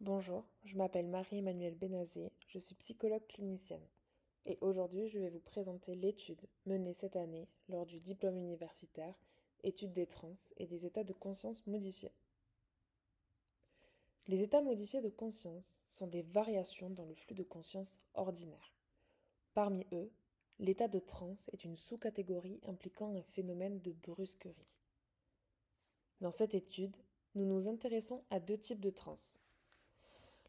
Bonjour, je m'appelle Marie-Emmanuelle Benazé, je suis psychologue clinicienne et aujourd'hui je vais vous présenter l'étude menée cette année lors du diplôme universitaire, étude des trans et des états de conscience modifiés. Les états modifiés de conscience sont des variations dans le flux de conscience ordinaire. Parmi eux, l'état de transe est une sous-catégorie impliquant un phénomène de brusquerie. Dans cette étude, nous nous intéressons à deux types de transe.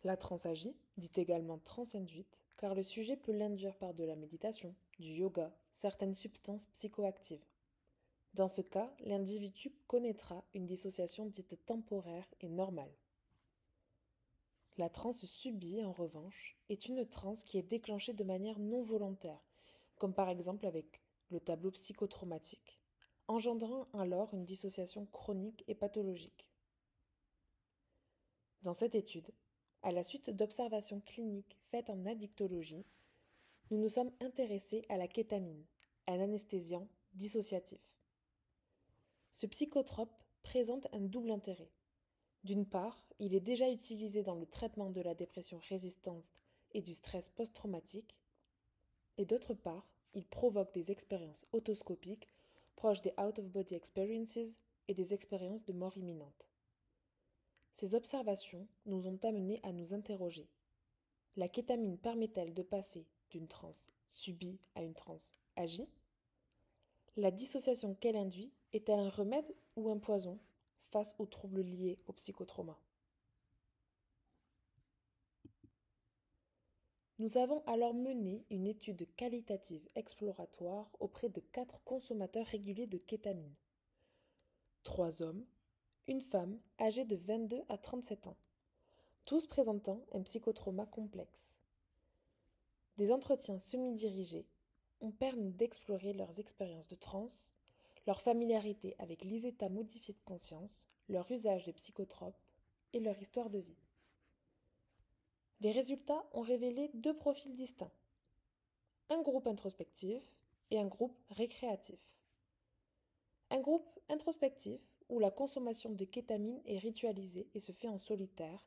La transe agit, dite également transe induite, car le sujet peut l'induire par de la méditation, du yoga, certaines substances psychoactives. Dans ce cas, l'individu connaîtra une dissociation dite temporaire et normale. La transe subie, en revanche, est une transe qui est déclenchée de manière non volontaire, comme par exemple avec le tableau psychotraumatique, engendrant alors une dissociation chronique et pathologique. Dans cette étude, à la suite d'observations cliniques faites en addictologie, nous nous sommes intéressés à la kétamine, un anesthésiant dissociatif. Ce psychotrope présente un double intérêt. D'une part, il est déjà utilisé dans le traitement de la dépression résistante et du stress post-traumatique, et d'autre part, il provoque des expériences autoscopiques proches des out-of-body experiences et des expériences de mort imminente. Ces observations nous ont amenés à nous interroger. La kétamine permet-elle de passer d'une transe subie à une transe agie? La dissociation qu'elle induit est-elle un remède ou un poison face aux troubles liés au psychotrauma? Nous avons alors mené une étude qualitative exploratoire auprès de 4 consommateurs réguliers de kétamine. 3 hommes, une femme âgée de 22 à 37 ans, tous présentant un psychotrauma complexe. Des entretiens semi-dirigés ont permis d'explorer leurs expériences de transe, leur familiarité avec les états modifiés de conscience, leur usage de psychotropes et leur histoire de vie. Les résultats ont révélé deux profils distincts, un groupe introspectif et un groupe récréatif. Un groupe introspectif où la consommation de kétamine est ritualisée et se fait en solitaire,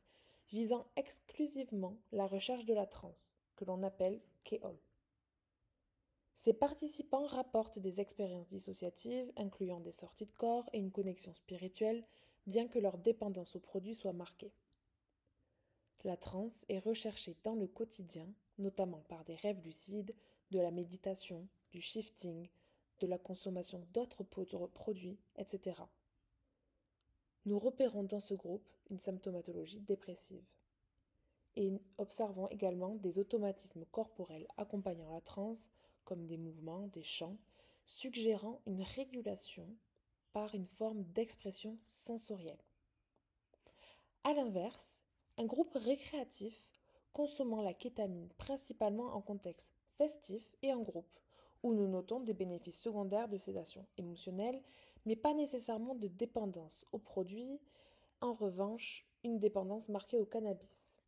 visant exclusivement la recherche de la transe, que l'on appelle K-Hall. Ces participants rapportent des expériences dissociatives, incluant des sorties de corps et une connexion spirituelle, bien que leur dépendance au produit soit marquée. La transe est recherchée dans le quotidien, notamment par des rêves lucides, de la méditation, du shifting, de la consommation d'autres produits, etc. Nous repérons dans ce groupe une symptomatologie dépressive et observons également des automatismes corporels accompagnant la transe, comme des mouvements, des chants, suggérant une régulation par une forme d'expression sensorielle. A l'inverse, un groupe récréatif consommant la kétamine principalement en contexte festif et en groupe, où nous notons des bénéfices secondaires de sédation émotionnelle, mais pas nécessairement de dépendance aux produits, en revanche, une dépendance marquée au cannabis.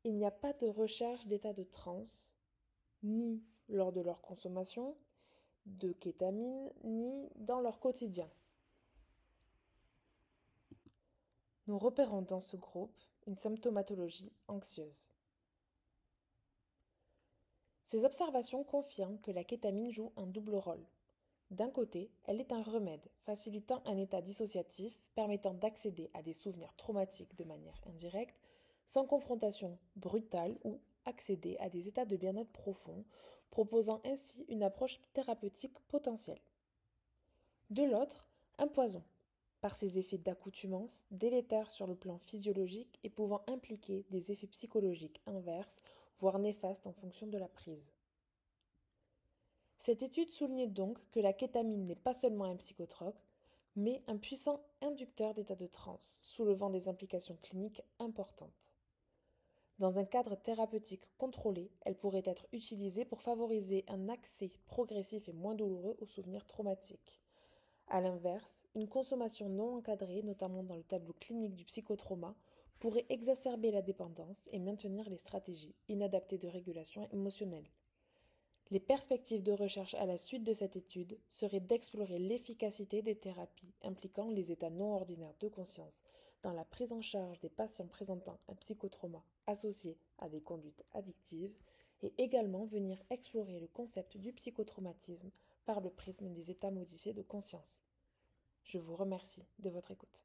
Il n'y a pas de recherche d'état de transe, ni lors de leur consommation de kétamine, ni dans leur quotidien. Nous repérons dans ce groupe une symptomatologie anxieuse. Ces observations confirment que la kétamine joue un double rôle. D'un côté, elle est un remède, facilitant un état dissociatif permettant d'accéder à des souvenirs traumatiques de manière indirecte, sans confrontation brutale ou accéder à des états de bien-être profond, proposant ainsi une approche thérapeutique potentielle. De l'autre, un poison, par ses effets d'accoutumance, délétères sur le plan physiologique et pouvant impliquer des effets psychologiques inverses, voire néfastes en fonction de la prise. Cette étude souligne donc que la kétamine n'est pas seulement un psychotrope, mais un puissant inducteur d'état de transe, soulevant des implications cliniques importantes. Dans un cadre thérapeutique contrôlé, elle pourrait être utilisée pour favoriser un accès progressif et moins douloureux aux souvenirs traumatiques. A l'inverse, une consommation non encadrée, notamment dans le tableau clinique du psychotrauma, pourrait exacerber la dépendance et maintenir les stratégies inadaptées de régulation émotionnelle. Les perspectives de recherche à la suite de cette étude seraient d'explorer l'efficacité des thérapies impliquant les états non ordinaires de conscience dans la prise en charge des patients présentant un psychotrauma associé à des conduites addictives et également venir explorer le concept du psychotraumatisme par le prisme des états modifiés de conscience. Je vous remercie de votre écoute.